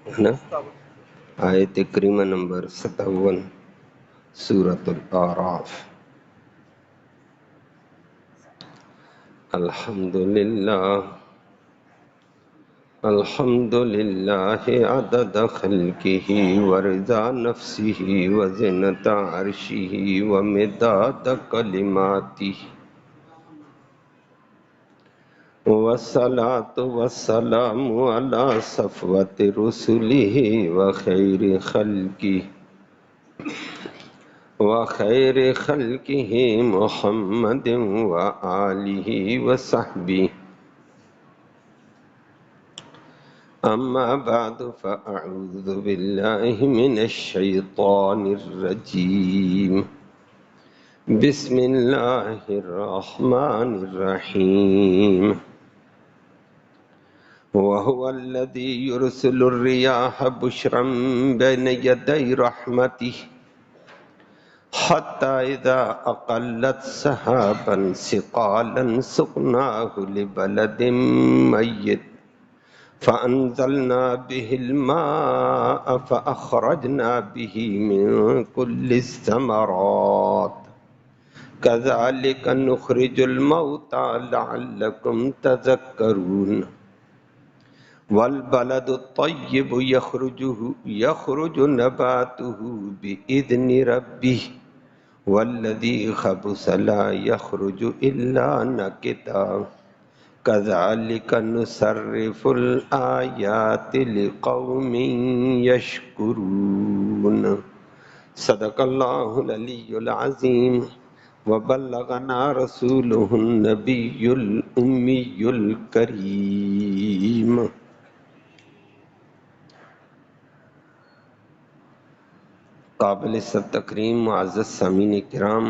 ہے نا؟ آیت کریمہ نمبر 57 سورۃ الاعراف۔ الحمد للہ عدد خلقہ ورضا نفسہ وزنۃ عرشہ ومداد کلماتہ، والصلاة والسلام علی صفوت رسلہ وخیر خلقہ محمد وآلہ وصحبہ، اما بعد فاعوذ باللہ من الشیطان الرجیم، بسم اللہ الرحمن الرحیم، وهو الذی یرسل الرياح بشرا بین یدی رحمته حتی اذا اقلت سحابا ثقالا سقناه لبلد میت فأنزلنا به الماء فأخرجنا به من كل الثمرات كذلك نخرج الموتى لعلكم تذكرون، والبلد الطيب يخرج نباته بإذن ربه والذي خبث لا يخرج إلا نكدا كذلك نصرف الآيات لقوم يشكرون۔ صدق اللہ العلی العظیم وبلغنا رسوله النبی الامی الکریم۔ قابل تکریم معزز سامعین کرام،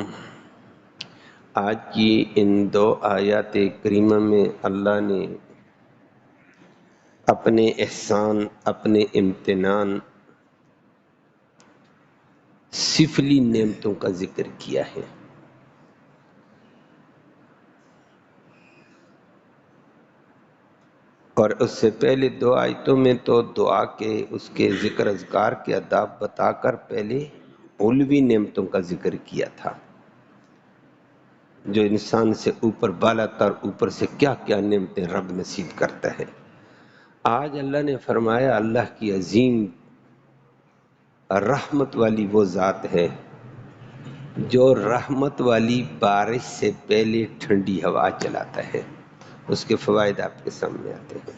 آج کی ان دو آیات کریمہ میں اللہ نے اپنے احسان، اپنے امتنان، سفلی نعمتوں کا ذکر کیا ہے۔ اور اس سے پہلے دو آیتوں میں تو دعا کے، اس کے ذکر اذکار کے آداب بتا کر پہلے علوی نعمتوں کا ذکر کیا تھا، جو انسان سے اوپر بالا تر، اوپر سے کیا کیا نعمتیں رب نصیب کرتا ہے۔ آج اللہ نے فرمایا اللہ کی عظیم رحمت والی وہ ذات ہے جو رحمت والی بارش سے پہلے ٹھنڈی ہوا چلاتا ہے۔ اس کے فوائد آپ کے سامنے آتے ہیں۔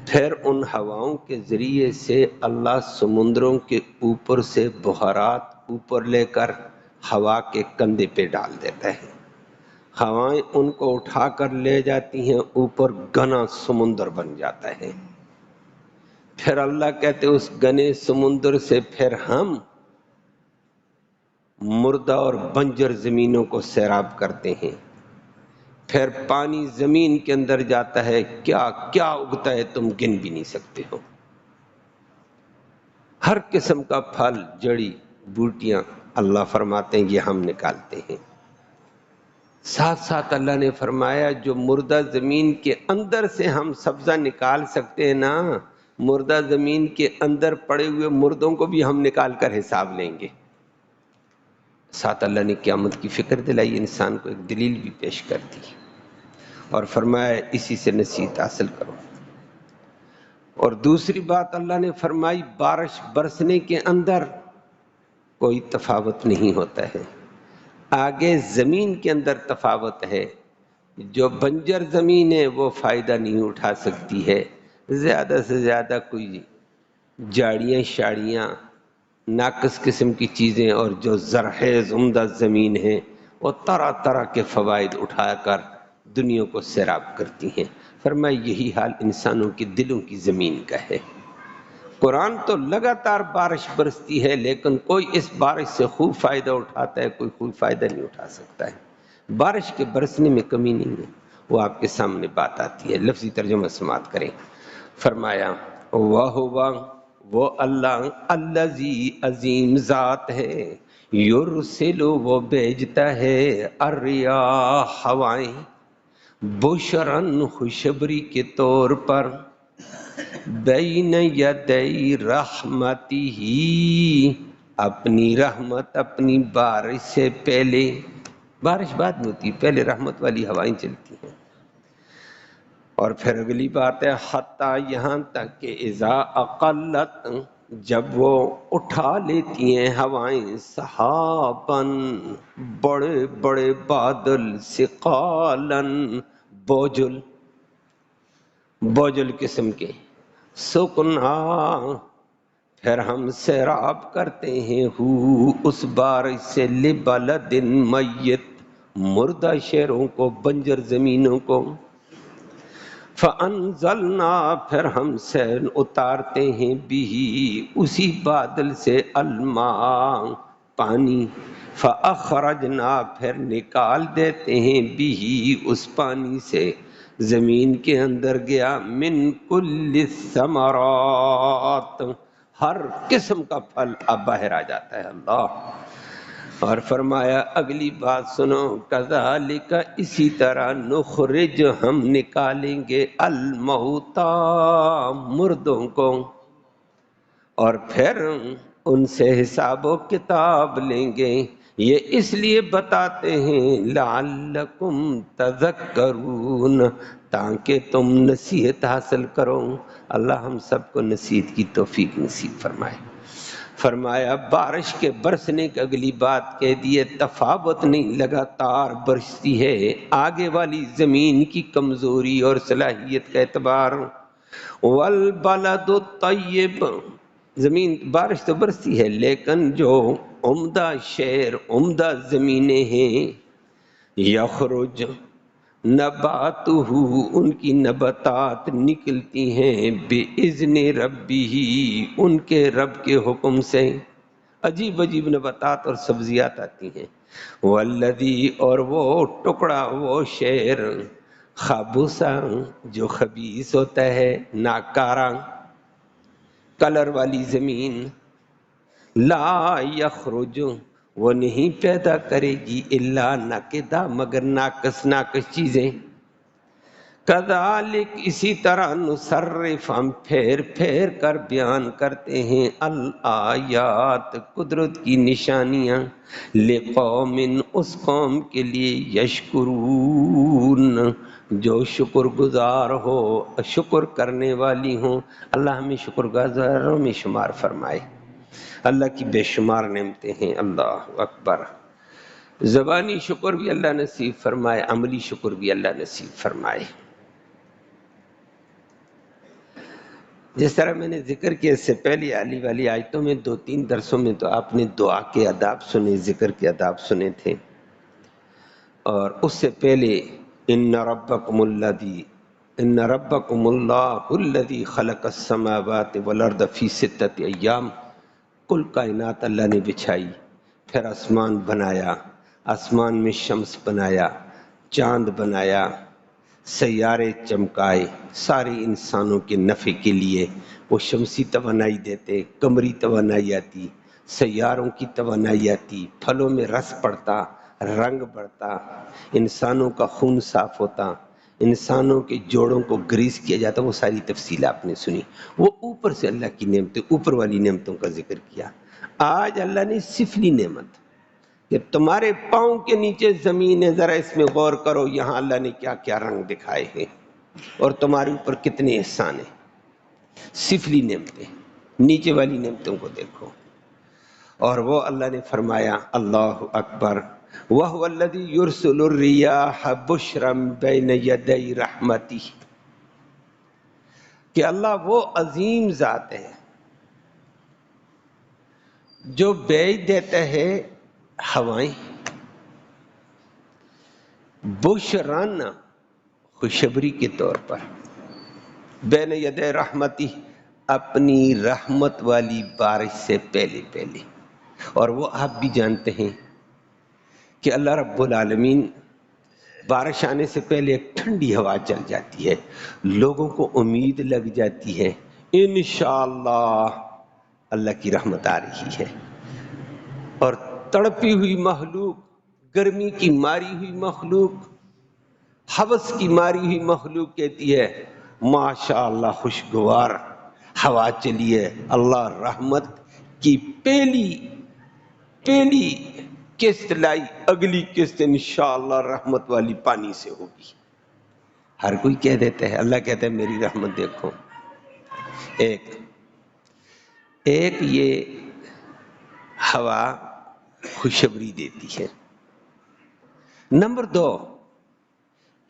پھر ان ہواؤں کے ذریعے سے اللہ سمندروں کے اوپر سے بخارات اوپر لے کر ہوا کے کندھے پہ ڈال دیتا ہے، ہوائیں ان کو اٹھا کر لے جاتی ہیں اوپر، گھنا سمندر بن جاتا ہے۔ پھر اللہ کہتے اس گھنے سمندر سے پھر ہم مردہ اور بنجر زمینوں کو سیراب کرتے ہیں، پھر پانی زمین کے اندر جاتا ہے، کیا کیا اگتا ہے تم گن بھی نہیں سکتے ہو۔ ہر قسم کا پھل، جڑی بوٹیاں اللہ فرماتے ہیں یہ ہم نکالتے ہیں۔ ساتھ ساتھ اللہ نے فرمایا جو مردہ زمین کے اندر سے ہم سبزہ نکال سکتے ہیں نا، مردہ زمین کے اندر پڑے ہوئے مردوں کو بھی ہم نکال کر حساب لیں گے۔ ساتھ اللہ نے قیامت کی فکر دلائی، انسان کو ایک دلیل بھی پیش کر دی اور فرمایا اسی سے نصیحت حاصل کرو۔ اور دوسری بات اللہ نے فرمائی بارش برسنے کے اندر کوئی تفاوت نہیں ہوتا ہے، آگے زمین کے اندر تفاوت ہے۔ جو بنجر زمین ہے وہ فائدہ نہیں اٹھا سکتی ہے، زیادہ سے زیادہ کوئی جاڑیاں شاڑیاں ناقص قسم کی چیزیں، اور جو زرخیز عمدہ زمین ہے وہ طرح طرح کے فوائد اٹھا کر دنیا کو سیراب کرتی ہیں۔ فرمایا یہی حال انسانوں کے دلوں کی زمین کا ہے۔ قرآن تو لگاتار بارش برستی ہے لیکن کوئی اس بارش سے خوب فائدہ اٹھاتا ہے، کوئی خوب فائدہ نہیں اٹھا سکتا ہے۔ بارش کے برسنے میں کمی نہیں ہے، وہ آپ کے سامنے بات آتی ہے۔ لفظی ترجمہ سماعت کریں۔ فرمایا وہ اللہ الذی عظیم ذات ہے، یرسل وہ بھیجتا ہے، الرياح ہوائیں، بشرن خوشبری کے طور پر، بین یدی رحمتہ، اپنی رحمت اپنی بارش سے پہلے، بارش بعد میں ہوتی ہے، پہلے رحمت والی ہوائیں چلتی ہیں۔ اور پھر اگلی بات ہے حتیٰ، یہاں تک کہ اذا اقلت، جب وہ اٹھا لیتی ہیں ہوائیں، سحاباً، بڑے بڑے بادل، ثقالاً، بوجھل، بوجھل قسم کے، سکنا، پھر ہم سیراب کرتے ہیں اس بارش سے، لبلد میت، مردہ شہروں کو، بنجر زمینوں کو، فَأَنزَلْنَا، پھر ہم سے اتارتے ہیں بِهِ، اسی بادل سے، الماء، پانی، فَأَخْرَجْنَا، پھر نکال دیتے ہیں بِهِ، اس پانی سے، زمین کے اندر گیا، من کل الثمرات، ہر قسم کا پھل اب باہر آ جاتا ہے۔ اللہ، اور فرمایا اگلی بات سنو، کذالک، اسی طرح، نخرج، ہم نکالیں گے، الموتى، مردوں کو، اور پھر ان سے حساب و کتاب لیں گے۔ یہ اس لیے بتاتے ہیں لعلکم تذکرون، تاکہ تم نصیحت حاصل کرو۔ اللہ ہم سب کو نصیحت کی توفیق نصیب فرمائے۔ فرمایا بارش کے برسنے کی اگلی بات کہہ دیے، تفاوت نہیں، لگاتار برستی ہے، آگے والی زمین کی کمزوری اور صلاحیت کا اعتبار۔ والبلد الطیب، زمین بارش تو برستی ہے، لیکن جو عمدہ شہر، عمدہ زمینیں ہیں، یخرج نباتہ، ان کی نباتات نکلتی ہیں، بِإِذْنِ رَبِّهِ، ان کے رب کے حکم سے، عجیب عجیب نباتات اور سبزیات آتی ہیں۔ والذی، اور وہ ٹکڑا، وہ شعر، خبثا، جو خبیث ہوتا ہے، ناکارہ، کلر والی زمین، لا یخرج، وہ نہیں پیدا کرے گی، الا نکدا، مگر ناقص ناقص چیزیں۔ کذالک، اسی طرح، نصرف، ہم پھیر پھیر کر بیان کرتے ہیں، الآیات، قدرت کی نشانیاں، لقوم، اس قوم کے لیے، یشکرون، جو شکر گزار ہو، شکر کرنے والی ہوں۔ اللہ ہمیں شکر گزاروں میں شمار فرمائے۔ اللہ کی بے شمار نعمتیں ہیں، اللہ اکبر۔ زبانی شکر بھی اللہ نصیب فرمائے، عملی شکر بھی اللہ نصیب فرمائے۔ جس طرح میں نے ذکر کیا اس سے پہلے علی والی آیتوں میں، 2-3 درسوں میں تو آپ نے دعا کے آداب سنے، ذکر کے آداب سنے تھے، اور اس سے پہلے ان ربکم اللہ الذی خلق السماوات والارض فی 6 ایام، کل کائنات اللہ نے بچھائی، پھر آسمان بنایا، آسمان میں شمس بنایا، چاند بنایا، سیارے چمکائے، سارے انسانوں کے نفع کے لیے، وہ شمسی توانائی دیتے، قمری توانائی آتی، سیاروں کی توانائی آتی، پھلوں میں رس پڑتا، رنگ بڑھتا، انسانوں کا خون صاف ہوتا، انسانوں کے جوڑوں کو گریس کیا جاتا، وہ ساری تفصیل آپ نے سنی۔ وہ اوپر سے اللہ کی نعمتیں، اوپر والی نعمتوں کا ذکر کیا۔ آج اللہ نے سفلی نعمت کہ تمہارے پاؤں کے نیچے زمین ہے، ذرا اس میں غور کرو، یہاں اللہ نے کیا کیا رنگ دکھائے ہیں اور تمہارے اوپر کتنے احسان ہیں۔ سفلی نعمتیں، نیچے والی نعمتوں کو دیکھو۔ اور وہ اللہ نے فرمایا، اللہ اکبر، وَهُوَ الَّذِي يُرْسِلُ الرِّيَاحَ بُشْرًا بَيْنَ يَدَيْ رَحْمَتِهِ، کہ اللہ وہ عظیم ذات ہے جو بھیج دیتا ہے ہوائیں، بشران، خوشخبری کے طور پر، بین یدی رحمتی، اپنی رحمت والی بارش سے پہلے پہلے۔ اور وہ آپ بھی جانتے ہیں کہ اللہ رب العالمین بارش آنے سے پہلے ایک ٹھنڈی ہوا چل جاتی ہے، لوگوں کو امید لگ جاتی ہے انشاءاللہ اللہ کی رحمت آ رہی ہے، اور تڑپی ہوئی مخلوق، گرمی کی ماری ہوئی مخلوق، ہوس کی ماری ہوئی مخلوق کہتی ہے ماشاءاللہ خوشگوار ہوا چلی ہے، اللہ رحمت کی پہلی قسط لائی، اگلی قسط انشاءاللہ رحمت والی پانی سے ہوگی۔ ہر کوئی کہہ دیتا ہے، اللہ کہتا ہے میری رحمت دیکھو۔ ایک یہ ہوا خوشبری دیتی ہے۔ نمبر 2،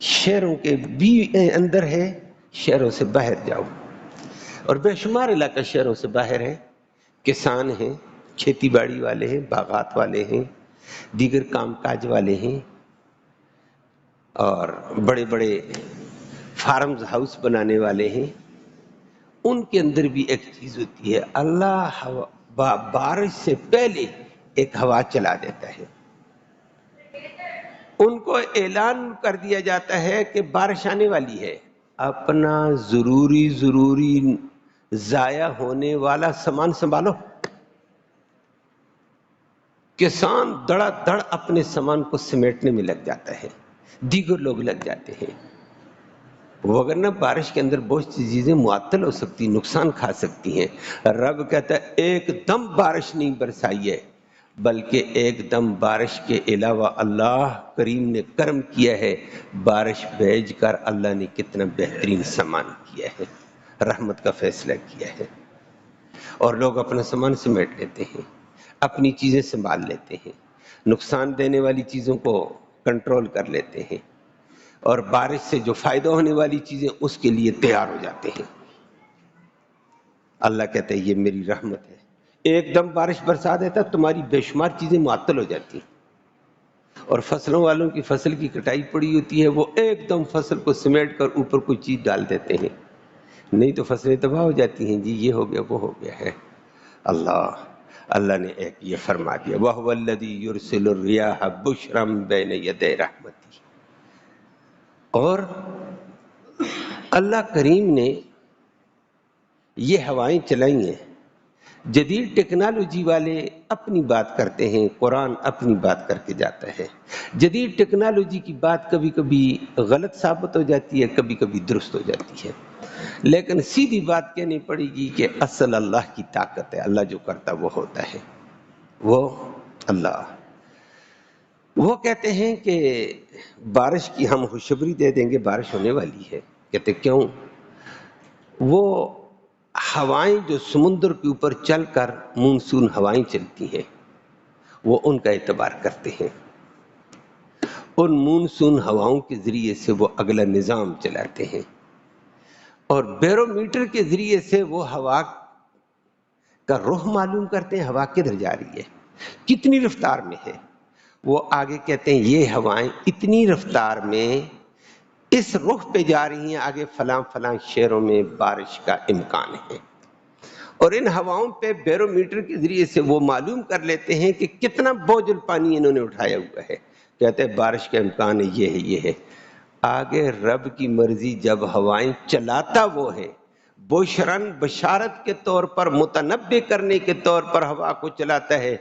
شہروں کے بھی اندر ہے، شہروں سے باہر جاؤ، اور بے شمار علاقہ شہروں سے باہر ہے، کسان ہیں، کھیتی باڑی والے ہیں، باغات والے ہیں، دیگر کام کاج والے ہیں، اور بڑے بڑے فارمز ہاؤس بنانے والے ہیں۔ ان کے اندر بھی ایک چیز ہوتی ہے، اللہ بارش سے پہلے ایک ہوا چلا دیتا ہے، ان کو اعلان کر دیا جاتا ہے کہ بارش آنے والی ہے، اپنا ضروری ضائع ہونے والا سامان سنبھالو۔ کسان دڑا دڑ اپنے سامان کو سمیٹنے میں لگ جاتا ہے، دیگر لوگ لگ جاتے ہیں، وگرنہ بارش کے اندر بہت سی چیزیں معطل ہو سکتی، نقصان کھا سکتی ہیں۔ رب کہتا ہے ایک دم بارش نہیں برسائی ہے، بلکہ ایک دم بارش کے علاوہ اللہ کریم نے کرم کیا ہے، بارش بھیج کر اللہ نے کتنا بہترین سامان کیا ہے، رحمت کا فیصلہ کیا ہے، اور لوگ اپنا سامان سمیٹ لیتے ہیں، اپنی چیزیں سنبھال لیتے ہیں، نقصان دینے والی چیزوں کو کنٹرول کر لیتے ہیں، اور بارش سے جو فائدہ ہونے والی چیزیں اس کے لیے تیار ہو جاتے ہیں۔ اللہ کہتے ہیں یہ میری رحمت ہے، ایک دم بارش برسا دیتا تمہاری بے شمار چیزیں معطل ہو جاتی، اور فصلوں والوں کی فصل کی کٹائی پڑی ہوتی ہے، وہ ایک دم فصل کو سمیٹ کر اوپر کوئی چیز ڈال دیتے ہیں، نہیں تو فصلیں تباہ ہو جاتی ہیں، جی یہ ہو گیا وہ ہو گیا ہے۔ اللہ نے ایک یہ فرما دیا، وَهُوَ الَّذِي يُرْسِلُ الرِّيَاحَ بُشْرًا بَيْنَ يَدَيْ رَحْمَتِهِ، اور اللہ کریم نے یہ ہوائیں چلائی ہیں۔ جدید ٹیکنالوجی والے اپنی بات کرتے ہیں، قرآن اپنی بات کر کے جاتا ہے۔ جدید ٹیکنالوجی کی بات کبھی کبھی غلط ثابت ہو جاتی ہے، کبھی کبھی درست ہو جاتی ہے، لیکن سیدھی بات کہنی پڑے گی کہ اصل اللہ کی طاقت ہے، اللہ جو کرتا وہ ہوتا ہے، وہ اللہ۔ وہ کہتے ہیں کہ بارش کی ہم خوشخبری دے دیں گے، بارش ہونے والی ہے۔ کہتے کیوں؟ وہ ہوائیں جو سمندر کے اوپر چل کر مونسون ہوائیں چلتی ہیں، وہ ان کا اعتبار کرتے ہیں، ان مونسون ہواؤں کے ذریعے سے وہ اگلا نظام چلاتے ہیں، اور بیرو میٹر کے ذریعے سے وہ ہوا کا رخ معلوم کرتے ہیں، ہوا کدھر جا رہی ہے، کتنی رفتار میں ہے۔ وہ آگے کہتے ہیں یہ ہوائیں اتنی رفتار میں اس رخ پہ جا رہی ہیں، آگے فلاں فلاں شہروں میں بارش کا امکان ہے، اور ان ہواؤں پہ بیرو میٹر کے ذریعے سے وہ معلوم کر لیتے ہیں کہ کتنا بوجھل پانی انہوں نے اٹھایا ہوا ہے، کہتے ہیں بارش کا امکان ہے، یہ ہے۔ آگے رب کی مرضی، جب ہوائیں چلاتا وہ ہے، بشرن بشارت کے طور پر، متنبع کرنے کے طور پر ہوا کو چلاتا ہے،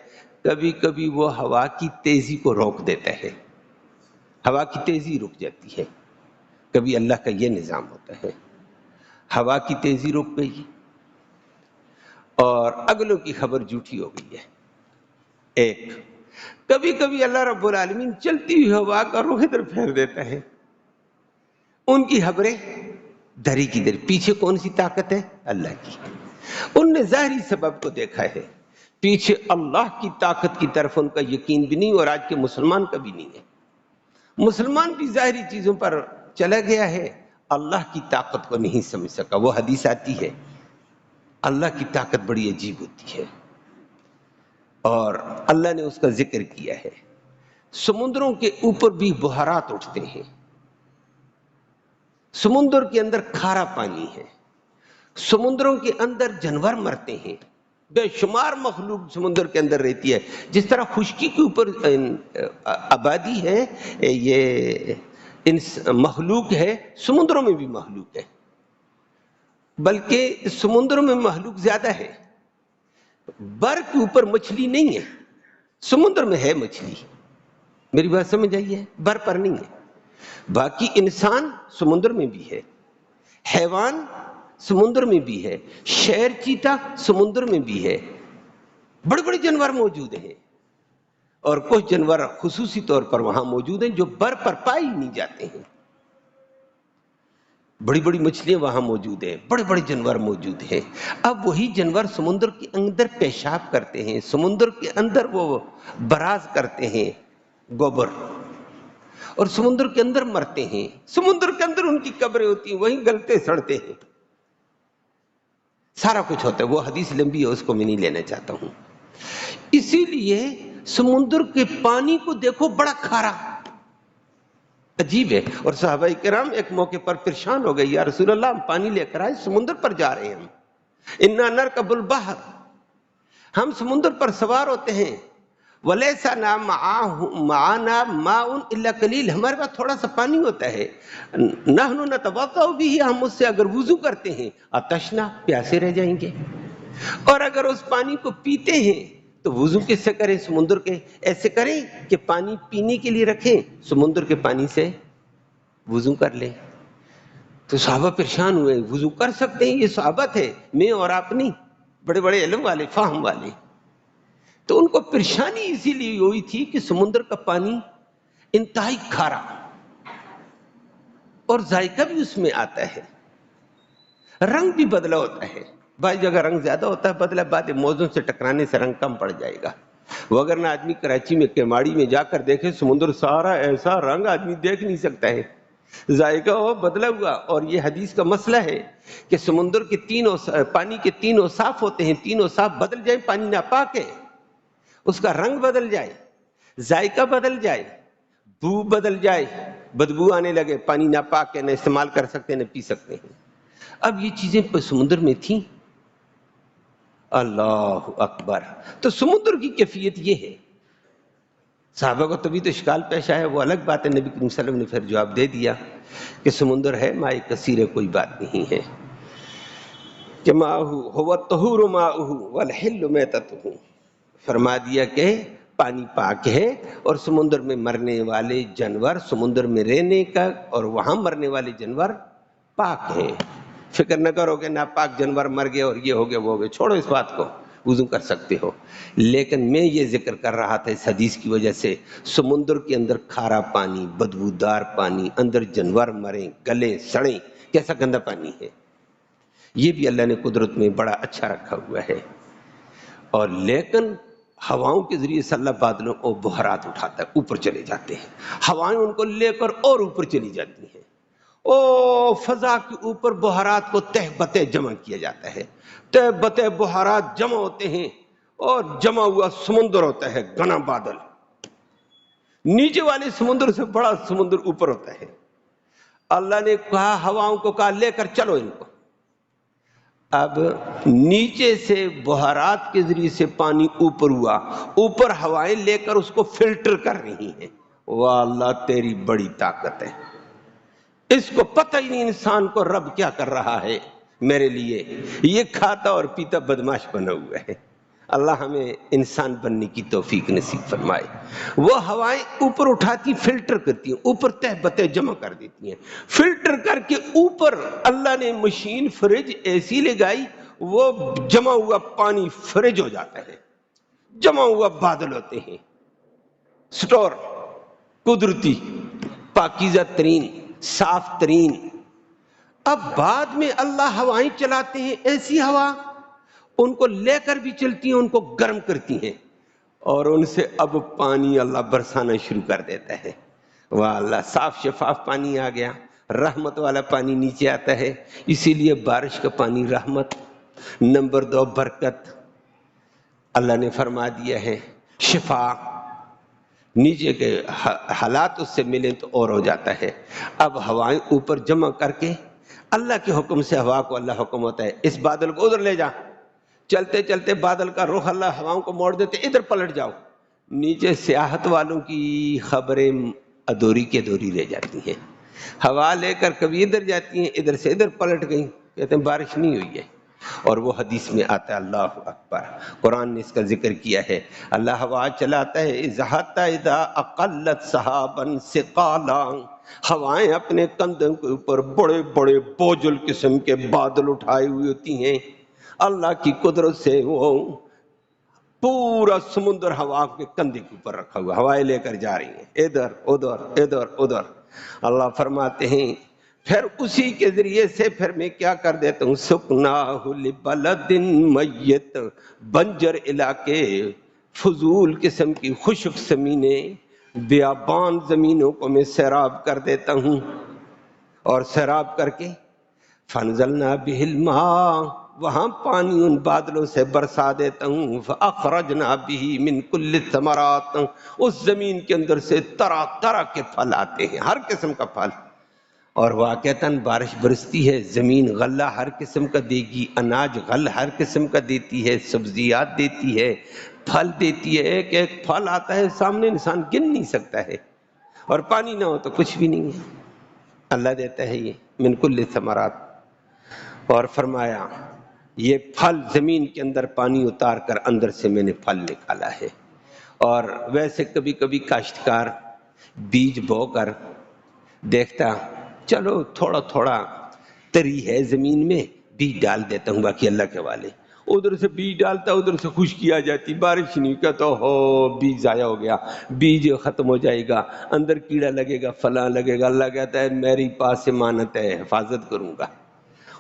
کبھی کبھی وہ ہوا کی تیزی کو روک دیتا ہے، ہوا کی تیزی رک جاتی ہے، کبھی اللہ کا یہ نظام ہوتا ہے، ہوا کی تیزی رک گئی اور اگلوں کی خبر جھوٹی ہو گئی ہے۔ ایک کبھی کبھی اللہ رب العالمین چلتی ہوئی ہوا کا رخ ادھر پھیر دیتا ہے، ان کی خبریں دھری کی دھری، پیچھے کون سی طاقت ہے؟ اللہ کی۔ ان نے ظاہری سبب کو دیکھا ہے، پیچھے اللہ کی طاقت کی طرف ان کا یقین بھی نہیں، اور آج کے مسلمان کا بھی نہیں ہے۔ مسلمان بھی ظاہری چیزوں پر چلا گیا ہے، اللہ کی طاقت کو نہیں سمجھ سکا۔ وہ حدیث آتی ہے اللہ کی طاقت بڑی عجیب ہوتی ہے، اور اللہ نے اس کا ذکر کیا ہے۔ سمندروں کے اوپر بھی بحارات اٹھتے ہیں، سمندر کے اندر کھارا پانی ہے، سمندروں کے اندر جانور مرتے ہیں، بے شمار مخلوق سمندر کے اندر رہتی ہے۔ جس طرح خشکی کے اوپر آبادی ہے، یہ مخلوق ہے، سمندروں میں بھی مخلوق ہے، بلکہ سمندروں میں مخلوق زیادہ ہے۔ بر کے اوپر مچھلی نہیں ہے، سمندر میں ہے مچھلی، میری بات سمجھ آئی ہے؟ بر پر نہیں ہے۔ باقی انسان سمندر میں بھی ہے حیوان سمندر میں بھی ہے، شیر چیتا سمندر میں بھی ہے، بڑے بڑے جانور موجود ہیں، اور کچھ جانور خصوصی طور پر وہاں موجود ہیں جو بر پر پائے ہی نہیں جاتے ہیں۔ بڑی بڑی مچھلیاں وہاں موجود ہیں، بڑے بڑے جانور موجود ہیں۔ اب وہی جانور سمندر کے اندر پیشاب کرتے ہیں، سمندر کے اندر وہ براز کرتے ہیں، گوبر، اور سمندر کے اندر مرتے ہیں، سمندر کے اندر ان کی قبریں ہوتی ہیں، وہیں گلتے سڑتے ہیں، سارا کچھ ہوتا ہے۔ وہ حدیث لمبی ہے، اس کو میں نہیں لینا چاہتا ہوں۔ اسی لیے سمندر کے پانی کو دیکھو، بڑا کھارا، عجیب ہے۔ اور صحابہ کرام ایک موقع پر پریشان ہو گئے، یا رسول اللہ ہم پانی لے کر آئے، سمندر پر جا رہے ہیں ہم، انا نرکب البحر، ہم سمندر پر سوار ہوتے ہیں، ولیس معنا ماء الا قلیل، ہمارے پاس تھوڑا سا پانی ہوتا ہے، نحن نتوضا به، ہم اس سے اگر وضو کرتے ہیں، عطشنا، پیاسے رہ جائیں گے، اور اگر اس پانی کو پیتے ہیں تو وضو کس سے کریں؟ سمندر کے، ایسے کریں کہ پانی پینے کے لیے رکھیں، سمندر کے پانی سے وضو کر لیں۔ تو صحابہ پریشان ہوئے، وضو کر سکتے ہیں؟ یہ صحابہ تھے، میں اور آپ نہیں، بڑے بڑے علم والے، فہم والے۔ تو ان کو پریشانی اسی لیے ہوئی تھی کہ سمندر کا پانی انتہائی کھارا، اور ذائقہ بھی اس میں آتا ہے، رنگ بھی بدلا ہوتا ہے، بعض جگہ رنگ زیادہ ہوتا ہے بدلا، بعد موزوں سے ٹکرانے سے رنگ کم پڑ جائے گا۔ وگرنہ آدمی کراچی میں کیماڑی میں جا کر دیکھے، سمندر سارا ایسا رنگ آدمی دیکھ نہیں سکتا ہے، ذائقہ وہ بدلا ہوا۔ اور یہ حدیث کا مسئلہ ہے کہ سمندر کے پانی کے تین اوصاف ہوتے ہیں، تین اوصاف بدل جائیں، پانی ناپاک ہے، اس کا رنگ بدل جائے، ذائقہ بدل جائے، بو بدل جائے، بدبو آنے لگے، پانی ناپاک ہے، نہ استعمال کر سکتے نہ پی سکتے ہیں۔ اب یہ چیزیں سمندر میں تھیں، اللہ اکبر۔ تو سمندر کی کیفیت یہ ہے، صحابہ کو تبھی تو اشکال پیش آیا، وہ الگ بات ہے، نبی کریم صلی اللہ علیہ وسلم نے پھر جواب دے دیا کہ سمندر ہے، ماء کثیر ہے، کوئی بات نہیں ہے، کہ ماء هو الطہور ماؤہ والحل میتتہ، فرما دیا کہ پانی پاک ہے، اور سمندر میں مرنے والے جانور، سمندر میں رہنے کا اور وہاں مرنے والے جانور پاک ہیں۔ فکر نہ کرو کہ ناپاک جانور مر گئے اور یہ ہو گیا وہ ہو گیا، چھوڑو اس بات کو، وضو کر سکتے ہو۔ لیکن میں یہ ذکر کر رہا تھا اس حدیث کی وجہ سے، سمندر کے اندر کھارا پانی، بدبودار پانی، اندر جانور مریں، گلیں، سڑیں، کیسا گندا پانی ہے، یہ بھی اللہ نے قدرت میں بڑا اچھا رکھا ہوا ہے۔ اور لیکن ہواؤں کے ذریعے سے اللہ بادلوں کو بحرات اٹھاتا ہے، اوپر چلے جاتے ہیں، ہوائیں ان کو لے کر اور اوپر چلی جاتی ہیں، او فضا کے اوپر بحرات کو تہ بتہ جمع کیا جاتا ہے، تہ بتہ بحرات جمع ہوتے ہیں، اور جمع ہوا سمندر ہوتا ہے، گھنا بادل، نیچے والے سمندر سے بڑا سمندر اوپر ہوتا ہے۔ اللہ نے کہا، ہواؤں کو کہا لے کر چلو ان کو، اب نیچے سے بحرات کے ذریعے سے پانی اوپر ہوا، اوپر ہوائیں لے کر اس کو فلٹر کر رہی ہیں۔ واہ اللہ تیری بڑی طاقت ہے، اس کو پتہ ہی نہیں انسان کو رب کیا کر رہا ہے میرے لیے، یہ کھاتا اور پیتا بدماش بنا ہوا ہے۔ اللہ ہمیں انسان بننے کی توفیق نصیب فرمائے۔ وہ ہوائیں اوپر اٹھاتی، فلٹر کرتی ہیں، اوپر تہ بتہ جمع کر دیتی ہیں، فلٹر کر کے اوپر اللہ نے مشین، فریج ایسی لگائی، وہ جمع ہوا پانی فریج ہو جاتا ہے، جمع ہوا بادل ہوتے ہیں، سٹور، قدرتی، پاکیزہ ترین، صاف ترین۔ اب بعد میں اللہ ہوائیں چلاتے ہیں، ایسی ہوا ان کو لے کر بھی چلتی ہیں، ان کو گرم کرتی ہیں، اور ان سے اب پانی اللہ برسانا شروع کر دیتا ہے۔ واہ اللہ، صاف شفاف پانی آ گیا، رحمت والا پانی نیچے آتا ہے۔ اسی لیے بارش کا پانی رحمت، نمبر 2 برکت، اللہ نے فرما دیا ہے، شفا، نیچے کے حالات اس سے ملیں تو اور ہو جاتا ہے۔ اب ہوائیں اوپر جمع کر کے اللہ کے حکم سے ہوا کو اللہ حکم ہوتا ہے، اس بادل کو ادھر لے جا، چلتے چلتے بادل کا رخ اللہ ہواؤں کو موڑ دیتے، ادھر پلٹ جاؤ، نیچے سیاحت والوں کی خبریں ادھوری کی ادھوری رہ جاتی ہیں، ہوا لے کر کبھی ادھر جاتی ہیں، ادھر سے ادھر پلٹ گئیں، کہتے ہیں بارش نہیں ہوئی ہے۔ اور وہ حدیث میں آتا ہے، اللہ اکبر، قرآن نے اس کا ذکر کیا ہے، اللہ ہوا چلاتا ہے، اذا اقلت سحابا ثقالا، ہوائیں اپنے کندھوں کے اوپر بڑے بڑے بوجھل قسم کے بادل اٹھائے ہوئی ہوتی ہیں، اللہ کی قدرت سے وہ پورا سمندر ہوا کے کندھے کے اوپر رکھا ہوا، ہوائیں لے کر جا رہی ہیں ادھر ادھر ادھر ادھر۔ اللہ فرماتے ہیں پھر اسی کے ذریعے سے پھر میں کیا کر دیتا ہوں، سکناہ لبلد میت، بنجر علاقے، فضول قسم کی خشک زمینیں، بیابان زمینوں کو میں سیراب کر دیتا ہوں، اور سیراب کر کے فنزلنا بہ الماء، وہاں پانی ان بادلوں سے برسا دیتا ہوں، فاخرجنا بہ من کل الثمرات، اس زمین کے اندر سے طرح طرح کے پھل آتے ہیں، ہر قسم کا پھل، اور واقعتاً بارش برستی ہے، زمین غلہ ہر قسم کا دے گی، اناج غل ہر قسم کا دیتی ہے، سبزیات دیتی ہے، پھل دیتی ہے، ایک ایک پھل آتا ہے سامنے، انسان گن نہیں سکتا ہے، اور پانی نہ ہو تو کچھ بھی نہیں ہے، اللہ دیتا ہے یہ من کل ثمرات۔ اور فرمایا یہ پھل زمین کے اندر پانی اتار کر اندر سے میں نے پھل نکالا ہے۔ اور ویسے کبھی کبھی کاشتکار بیج بو کر دیکھتا چلو تھوڑا تھوڑا تری ہے زمین میں، بیج ڈال دیتا ہوں، باقی اللہ کے والے، ادھر سے بیج ڈالتا ادھر سے خشکی آ جاتی، بارش نہیں، کہتا ہو بیج ضائع ہو گیا، بیج ختم ہو جائے گا، اندر کیڑا لگے گا، فلاں لگے گا، اللہ کہتا ہے میری پاس سے امانت ہے، حفاظت کروں گا۔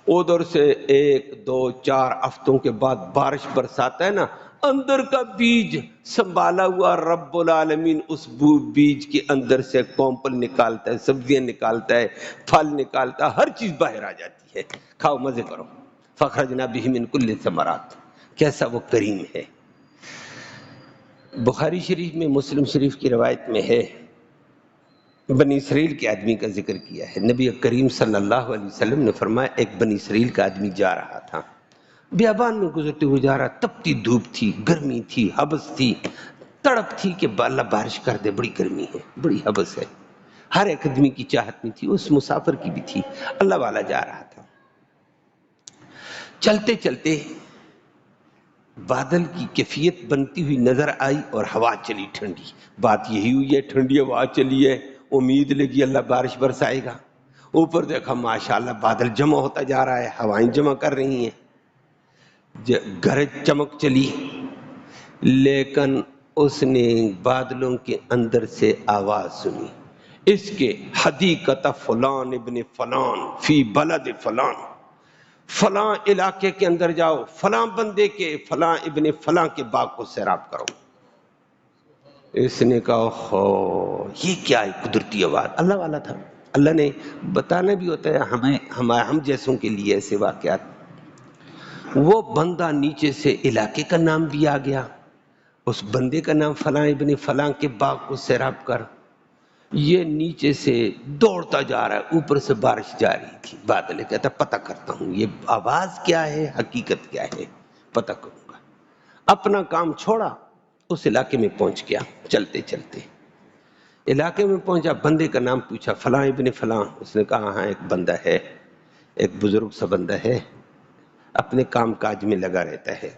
ادھر سے 1 2 4 ہفتوں کے بعد بارش برساتا ہے نا، اندر کا بیج سنبھالا ہوا رب العالمین اس بیج کے اندر سے کومپل نکالتا ہے، سبزیاں نکالتا ہے، پھل نکالتا ہے، ہر چیز باہر آ جاتی ہے، کھاؤ مزے کرو۔ فخرجنا بہ من کل ثمرات، کیسا وہ کریم ہے۔ بخاری شریف میں، مسلم شریف کی روایت میں ہے، بنی اسرائیل کے آدمی کا ذکر کیا ہے، نبی کریم صلی اللہ علیہ وسلم نے فرمایا ایک بنی اسرائیل کا آدمی جا رہا تھا، بیابان میں گزرتے ہوئے جا رہا، تپتی دھوپ تھی، گرمی تھی، حبس تھی، تڑپ تھی کہ اللہ بارش کر دے، بڑی گرمی ہے، بڑی حبس ہے، ہر ایک آدمی کی چاہت میں تھی، اس مسافر کی بھی تھی، اللہ والا جا رہا تھا۔ چلتے چلتے بادل کی کیفیت بنتی ہوئی نظر آئی اور ہوا چلی ٹھنڈی، بات یہی ہوئی ہے ٹھنڈی ہوا چلی ہے، امید لگی اللہ بارش برسائے گا، اوپر دیکھا ماشاءاللہ بادل جمع ہوتا جا رہا ہے، ہوائیں جمع کر رہی ہیں، گرج چمک چلی، لیکن اس نے بادلوں کے اندر سے آواز سنی، اس کے حدیقت فلان ابن فلان فی بلد فلان، فلاں علاقے کے اندر جاؤ، فلاں بندے کے فلاں ابن فلاں کے باغ کو سیراب کرو۔ اس نے کہا ہو یہ کیا ہے، قدرتی آواز، اللہ والا تھا، اللہ نے بتانا بھی ہوتا ہے ہم جیسوں کے لیے ایسے واقعات۔ وہ بندہ نیچے سے علاقے کا نام بھی آ گیا، اس بندے کا نام فلاں ابن فلاں کے باغ کو سیراب کر، یہ نیچے سے دوڑتا جا رہا ہے، اوپر سے بارش جا رہی تھی، بادل کہتا پتہ کرتا ہوں یہ آواز کیا ہے، حقیقت کیا ہے، پتہ کروں گا۔ اپنا کام چھوڑا، اس علاقے میں پہنچ گیا، چلتے چلتے علاقے میں پہنچا، بندے کا نام پوچھا، فلاں ابن فلاں، اس نے کہا ہاں ایک بندہ ہے، ایک بزرگ سا بندہ ہے، اپنے کام کاج میں لگا رہتا ہے،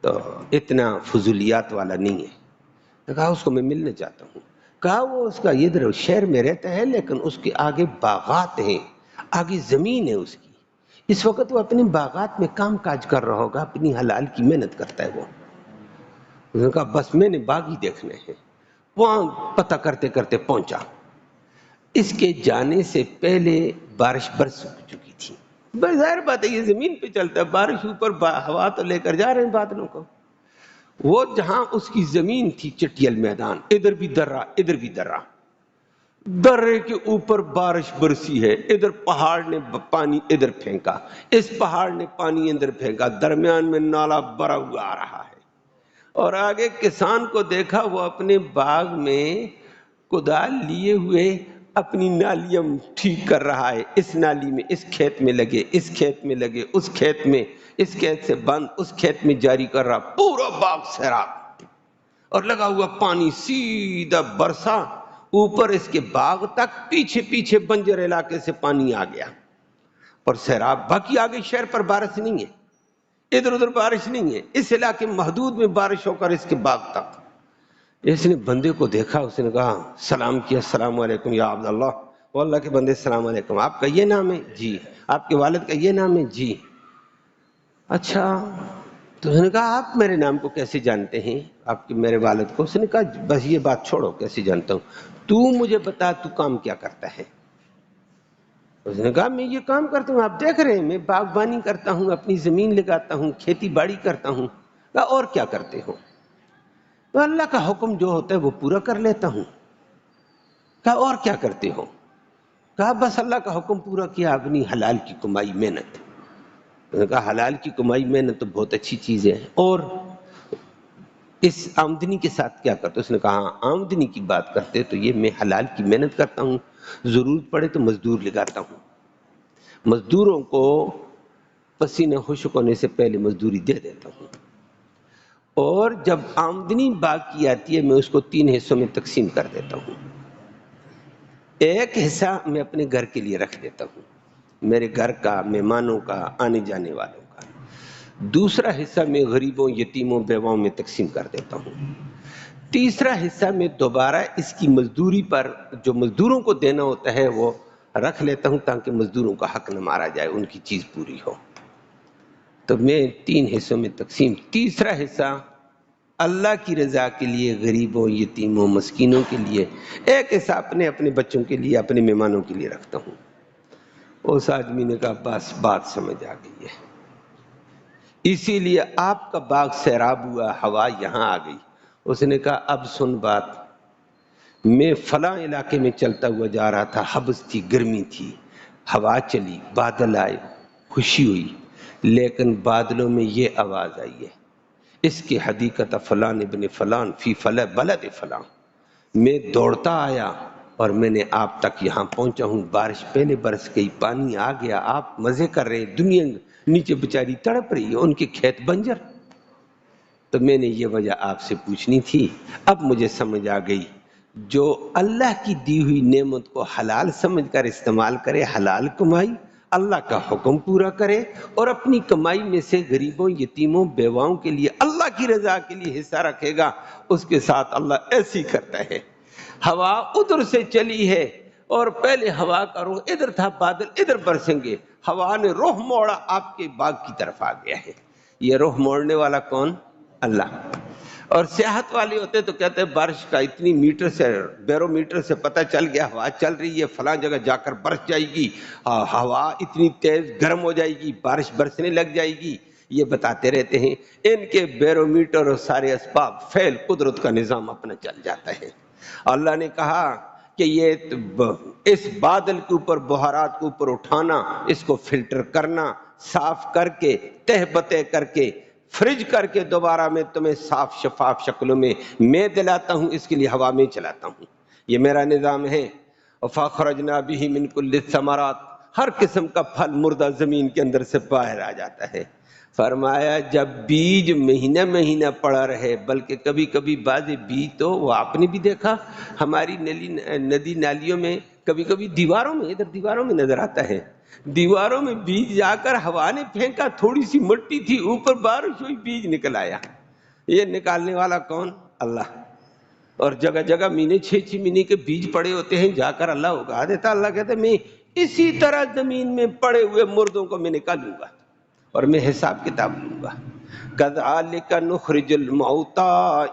تو اتنا فضولیات والا نہیں ہے۔ کہا اس کو میں ملنے چاہتا ہوں، کہا وہ اس کا ادھر شہر میں رہتا ہے لیکن اس کے آگے باغات ہیں، آگے زمین ہے اس کی، اس وقت وہ اپنے باغات میں کام کاج کر رہا ہوگا، اپنی حلال کی محنت کرتا ہے وہ۔ اس نے کہا بس میں نے باغ ہی دیکھنے ہیں، وہاں پتہ کرتے کرتے پہنچا، اس کے جانے سے پہلے بارش برس چکی تھی، ظاہر بات ہے یہ زمین پہ چلتا ہے، بارش اوپر ہوا تو لے کر جا رہے ہیں بادلوں کو۔ وہ جہاں اس کی زمین تھی چٹیل میدان، ادھر بھی درہ ادھر بھی درہ، درے کے اوپر بارش برسی ہے، ادھر پہاڑ نے پانی ادھر پھینکا، اس پہاڑ نے پانی ادھر پھینکا، درمیان میں نالا بھرا ہوا آ رہا ہے، اور آگے کسان کو دیکھا وہ اپنے باغ میں کدال لیے ہوئے اپنی نالیاں ٹھیک کر رہا ہے، اس نالی میں اس کھیت میں لگے، اس کھیت میں لگے، اس کھیت میں، اس کھیت سے بند اس کھیت میں جاری کر رہا، پورا باغ سیراب، اور لگا ہوا پانی سیدھا برسا اوپر اس کے باغ تک، پیچھے پیچھے بنجر علاقے سے پانی آ گیا اور سیراب، باقی آگے شہر پر بارش نہیں ہے، ادھر ادھر بارش نہیں ہے، اس علاقے محدود میں بارش ہو کر اس کے باغ تک، اس نے بندے کو دیکھا، اس نے کہا، سلام کیا، السلام علیکم یا عبداللہ، وہ اللہ کے بندے السلام علیکم، آپ کا یہ نام ہے؟ جی۔ آپ کے والد کا یہ نام ہے؟ جی۔ اچھا، تو اس نے کہا آپ میرے نام کو کیسے جانتے ہیں، آپ کے میرے والد کو؟ اس نے کہا بس یہ بات چھوڑو کیسے جانتا ہوں، تو مجھے بتا تو کام کیا کرتا ہے؟ اس نے کہا میں یہ کام کرتا ہوں، آپ دیکھ رہے ہیں، میں باغبانی کرتا ہوں، اپنی زمین لگاتا ہوں، کھیتی باڑی کرتا ہوں۔ کہا اور کیا کرتے ہو؟ تو اللہ کا حکم جو ہوتا ہے وہ پورا کر لیتا ہوں۔ کہا اور کیا کرتے ہو؟ کہا بس اللہ کا حکم پورا کیا، اپنی حلال کی کمائی محنت۔ میں نے کہا حلال کی کمائی محنت تو بہت اچھی چیز ہے، اور اس آمدنی کے ساتھ کیا کرتے؟ اس نے کہا ہاں آمدنی کی بات کرتے تو یہ میں حلال کی محنت کرتا ہوں، ضرورت پڑے تو مزدور لگاتا ہوں، مزدوروں کو پسینہ خشک ہونے سے پہلے مزدوری دے دیتا ہوں، اور جب آمدنی باقی آتی ہے میں اس کو 3 حصوں میں تقسیم کر دیتا ہوں۔ ایک حصہ میں اپنے گھر کے لیے رکھ دیتا ہوں، میرے گھر کا، مہمانوں کا، آنے جانے والوں کا۔ دوسرا حصہ میں غریبوں، یتیموں، بیواؤں میں تقسیم کر دیتا ہوں۔ تیسرا حصہ میں دوبارہ اس کی مزدوری پر جو مزدوروں کو دینا ہوتا ہے وہ رکھ لیتا ہوں، تاکہ مزدوروں کا حق نہ مارا جائے، ان کی چیز پوری ہو۔ تو میں 3 حصوں میں تقسیم، تیسرا حصہ اللہ کی رضا کے لیے، غریبوں، یتیموں، مسکینوں کے لیے، ایک حصہ اپنے بچوں کے لیے، اپنے مہمانوں کے لیے رکھتا ہوں۔ اس آدمی نے کہا بس بات سمجھ آ گئی ہے، اسی لیے آپ کا باغ سیراب ہوا، ہوا یہاں آ گئی۔ اس نے کہا اب سن بات، میں فلاں علاقے میں چلتا ہوا جا رہا تھا، حبس تھی، گرمی تھی، ہوا چلی، بادل آئے، خوشی ہوئی، لیکن بادلوں میں یہ آواز آئی ہے، اس کی حدیقت فلان ابن فلان فی فلاں بلد فلاں۔ میں دوڑتا آیا اور میں نے آپ تک یہاں پہنچا ہوں، بارش پہلے برس گئی، پانی آ گیا، آپ مزے کر رہے ہیں، دنیا نیچے بیچاری تڑپ رہی ہے، ان کے کھیت بنجر۔ تو میں نے یہ وجہ آپ سے پوچھنی تھی، اب مجھے سمجھ آ گئی، جو اللہ کی دی ہوئی نعمت کو حلال سمجھ کر استعمال کرے، حلال کمائی، اللہ کا حکم پورا کرے، اور اپنی کمائی میں سے غریبوں، یتیموں، بیواؤں کے لیے، اللہ کی رضا کے لیے حصہ رکھے گا، اس کے ساتھ اللہ ایسی کرتا ہے۔ ہوا ادھر سے چلی ہے اور پہلے ہوا کا رخ ادھر تھا، بادل ادھر برسیں گے، ہوا نے رخ موڑا، آپ کے باغ کی طرف آ گیا ہے۔ یہ رخ موڑنے والا کون؟ اللہ۔ اور سیاحت والے ہوتے تو کہتے ہیں بارش کا اتنی میٹر سے، بیرو میٹر سے پتہ چل گیا ہوا چل رہی ہے، فلاں جگہ جا کر برس جائے گی، ہوا اتنی تیز گرم ہو جائے گی، بارش برسنے لگ جائے گی، یہ بتاتے رہتے ہیں۔ ان کے بیرو میٹر اور سارے اسباب فعل قدرت کا نظام اپنا چل جاتا ہے۔ اللہ نے کہا کہ یہ اس بادل کے اوپر، بہارات کے اوپر اٹھانا، اس کو فلٹر کرنا، صاف کر کے، تہ بتہ کر کے، فریج کر کے دوبارہ میں تمہیں صاف شفاف شکلوں میں دلاتا ہوں، اس کے لیے ہوا میں چلاتا ہوں، یہ میرا نظام ہے۔ فَأَخْرَجْنَا بِهِ مِنْ كُلِّ الثَّمَرَاتِ، ہر قسم کا پھل مردہ زمین کے اندر سے باہر آ جاتا ہے۔ فرمایا جب بیج مہینہ مہینہ پڑا رہے، بلکہ کبھی کبھی بعض بیج تو وہ آپ نے بھی دیکھا ہماری ندی نالیوں میں، کبھی کبھی دیواروں میں، ادھر دیواروں میں نظر آتا ہے، دیواروں میں بیج جا کر ہوا نے پھینکا، تھوڑی سی مٹی تھی، اوپر بارش ہوئی، بیج نکل آیا۔ یہ نکالنے والا کون؟ اللہ۔ اور جگہ جگہ مہینے 6 مہینے کے بیج پڑے ہوتے ہیں، جا کر اللہ اگا دیتا۔ اللہ کہتا ہے میں اسی طرح زمین میں پڑے ہوئے مردوں کو میں نکالوں گا اور میں حساب کتاب لوں گا۔ کذالک نخرج الموتا،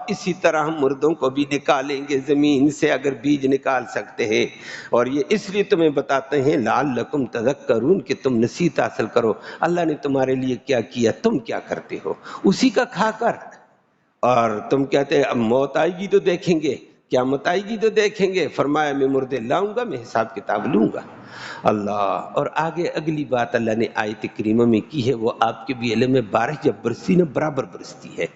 اسی طرح ہم مردوں کو بھی نکالیں گے زمین سے اگر بیج نکال سکتے ہیں، اور یہ اس لیے تمہیں بتاتے ہیں لعلکم تذکرون، کہ تم نصیحت حاصل کرو، اللہ نے تمہارے لیے کیا کیا، تم کیا کرتے ہو، اسی کا کھا کر۔ اور تم کہتے ہیں اب موت آئے گی تو دیکھیں گے، قیامت آئے گی تو دیکھیں گے، فرمایا میں مردے لاؤں گا، میں حساب کتاب لوں گا۔ اللہ۔ اور آگے اگلی بات اللہ نے آیت کریمہ میں کی ہے، وہ آپ کے بھی علم میں، بارش جب برستی نا برابر برستی ہے،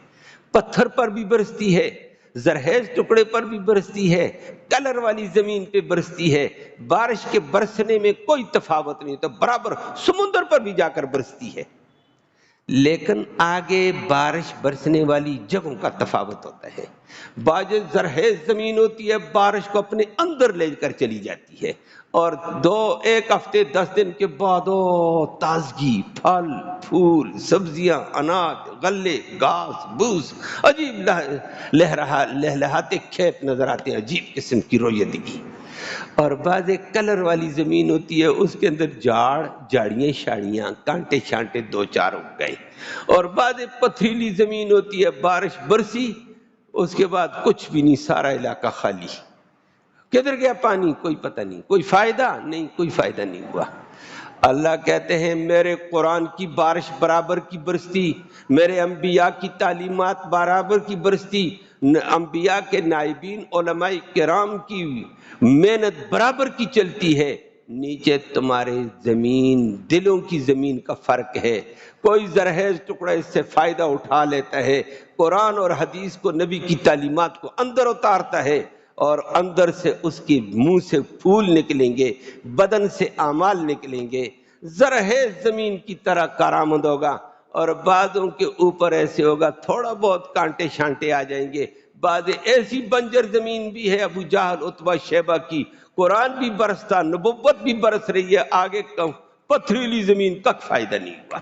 پتھر پر بھی برستی ہے، زرخیز ٹکڑے پر بھی برستی ہے، کلر والی زمین پہ برستی ہے، بارش کے برسنے میں کوئی تفاوت نہیں ہوتا، برابر سمندر پر بھی جا کر برستی ہے۔ لیکن آگے بارش برسنے والی جگہوں کا تفاوت ہوتا ہے۔ بعض زرخیز زمین ہوتی ہے، بارش کو اپنے اندر لے کر چلی جاتی ہے، اور ایک ہفتے 10 دن کے بعد تازگی، پھل پھول، سبزیاں، اناج، غلے، گھاس بوس، عجیب لہلہاتے کھیت نظر آتے ہیں، عجیب قسم کی رویدگی۔ اور بعض ایک کلر والی زمین ہوتی ہے، اس کے اندر جھاڑیاں شاڑیاں، کانٹے شانٹے 2-4 اگ گئے۔ اور بعض ایک پتھریلی زمین ہوتی ہے، بارش برسی اس کے بعد کچھ بھی نہیں، سارا علاقہ خالی۔ کدھر گیا پانی؟ کوئی پتہ نہیں۔ کوئی فائدہ نہیں، کوئی فائدہ نہیں ہوا۔ اللہ کہتے ہیں میرے قرآن کی بارش برابر کی برستی، میرے انبیاء کی تعلیمات برابر کی برستی، انبیاء کے نائبین علماء کرام کی محنت برابر کی چلتی ہے، نیچے تمہارے زمین، دلوں کی زمین کا فرق ہے۔ کوئی زرخیز ٹکڑا اس سے فائدہ اٹھا لیتا ہے، قرآن اور حدیث کو، نبی کی تعلیمات کو اندر اتارتا ہے، اور اندر سے اس کے منہ سے پھول نکلیں گے، بدن سے اعمال نکلیں گے، زرخیز زمین کی طرح کارآمد ہوگا۔ اور بعضوں کے اوپر ایسے ہوگا تھوڑا بہت کانٹے شانٹے آ جائیں گے، بعض ایسی بنجر زمین بھی ہے ابو جہل عتبہ شیبہ کی، قرآن بھی برستا، نبوت بھی برس رہی ہے، آگے پتھریلی زمین تک فائدہ نہیں ہوا۔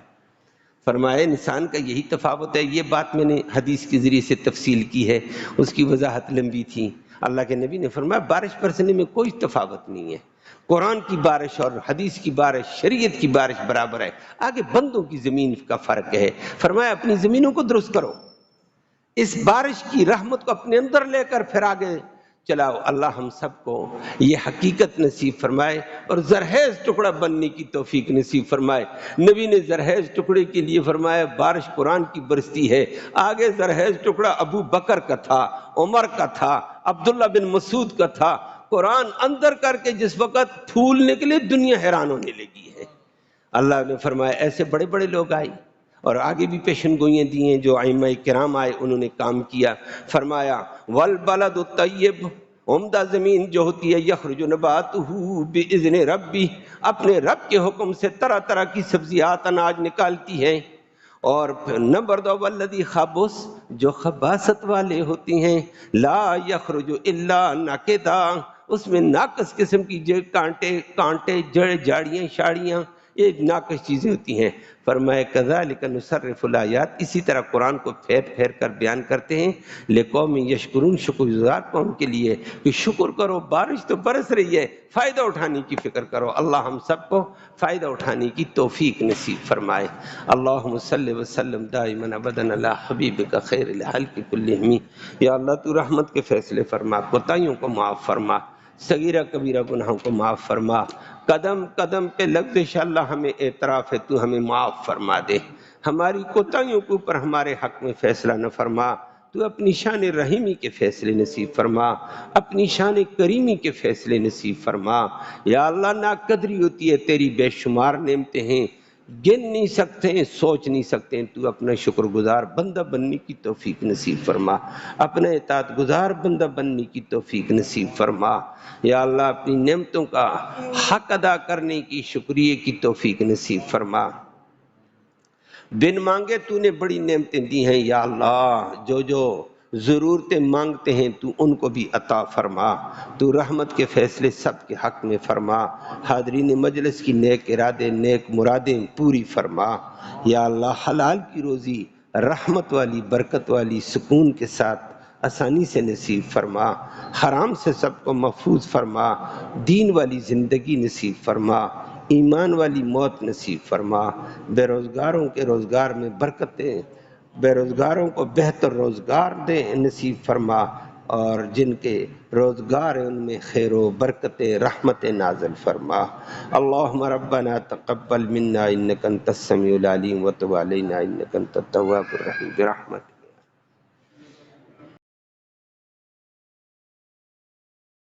فرمایا انسان کا یہی تفاوت ہے۔ یہ بات میں نے حدیث کے ذریعے سے تفصیل کی ہے، اس کی وضاحت لمبی تھی۔ اللہ کے نبی نے فرمایا بارش برسنے میں کوئی تفاوت نہیں ہے، قرآن کی بارش اور حدیث کی بارش، شریعت کی بارش برابر ہے، آگے بندوں کی زمین کا فرق ہے۔ فرمایا اپنی زمینوں کو درست کرو، اس بارش کی رحمت کو اپنے اندر لے کر پھر آگے چلاؤ۔ اللہ ہم سب کو یہ حقیقت نصیب فرمائے اور زرخیز ٹکڑا بننے کی توفیق نصیب فرمائے۔ نبی نے زرخیز ٹکڑے کے لیے فرمایا بارش قرآن کی برستی ہے، آگے زرخیز ٹکڑا ابو بکر کا تھا، عمر کا تھا، عبداللہ بن مسعود کا تھا۔ قرآن اندر کر کے جس وقت پھول نکلے دنیا حیران ہونے لگی ہے۔ اللہ نے فرمایا ایسے بڑے بڑے لوگ آئے، اور آگے بھی پیشن گوئیاں دی ہیں جو ائمہ کرام آئے انہوں نے کام کیا۔ فرمایا والبلد الطیب، عمدہ زمین جو ہوتی ہے، یخرج نباتہ باذن ربی، اپنے رب کے حکم سے طرح طرح کی سبزیات اناج نکالتی ہیں۔ اور نمبر 2 والذی خبث، جو خباثت والے ہوتی ہیں، لا یخرج الا نکدا، اس میں ناقص قسم کی کانٹے جھاڑیاں شاڑیاں، یہ ناقص چیزیں ہوتی ہیں۔ فرمایا کذالک نصرف الآیات، اسی طرح قرآن کو پھیر پھیر کر بیان کرتے ہیں، لقوم یشکرون، شکر گزار قوم کے لیے کہ شکر کرو، بارش تو برس رہی ہے، فائدہ اٹھانے کی فکر کرو۔ اللہ ہم سب کو فائدہ اٹھانے کی توفیق نصیب فرمائے۔ اللہم صلی وسلم دائما ابدا علی حبیبک خیر الخلق کلہم۔ یا اللہ تو رحمت کے فیصلے فرما، کوتاہیوں کو معاف فرما، صغیرہ کبیرہ گناہوں کو معاف فرما۔ قدم قدم پہ لغزش اللہ ہمیں اعتراف ہے، تو ہمیں معاف فرما دے۔ ہماری کوتاہیوں کے اوپر ہمارے حق میں فیصلہ نہ فرما، تو اپنی شان رحیمی کے فیصلے نصیب فرما، اپنی شان کریمی کے فیصلے نصیب فرما۔ یا اللہ ناقدری ہوتی ہے، تیری بے شمار نعمتیں ہیں، گن نہیں سکتے ہیں، سوچ نہیں سکتے ہیں، تو اپنا شکر گزار بندہ بننے کی توفیق نصیب فرما، اپنا اطاعت گزار بندہ بننے کی توفیق نصیب فرما۔ یا اللہ اپنی نعمتوں کا حق ادا کرنے کی، شکریہ کی توفیق نصیب فرما۔ بن مانگے تو نے بڑی نعمتیں دی ہیں، یا اللہ جو جو ضرورتیں مانگتے ہیں تو ان کو بھی عطا فرما، تو رحمت کے فیصلے سب کے حق میں فرما، حاضرین مجلس کی نیک ارادے نیک مرادیں پوری فرما۔ یا اللہ حلال کی روزی رحمت والی، برکت والی، سکون کے ساتھ آسانی سے نصیب فرما، حرام سے سب کو محفوظ فرما، دین والی زندگی نصیب فرما، ایمان والی موت نصیب فرما، بے روزگاروں کے روزگار میں برکتیں، بے روزگاروں کو بہتر روزگار دے نصیب فرما، اور جن کے روزگار ہیں ان میں خیر و برکت رحمت نازل فرما۔ اللہم ربنا تقبل منا انک انت السمیع العلیم وتب علینا انک انت التواب الرحیم برحمتک۔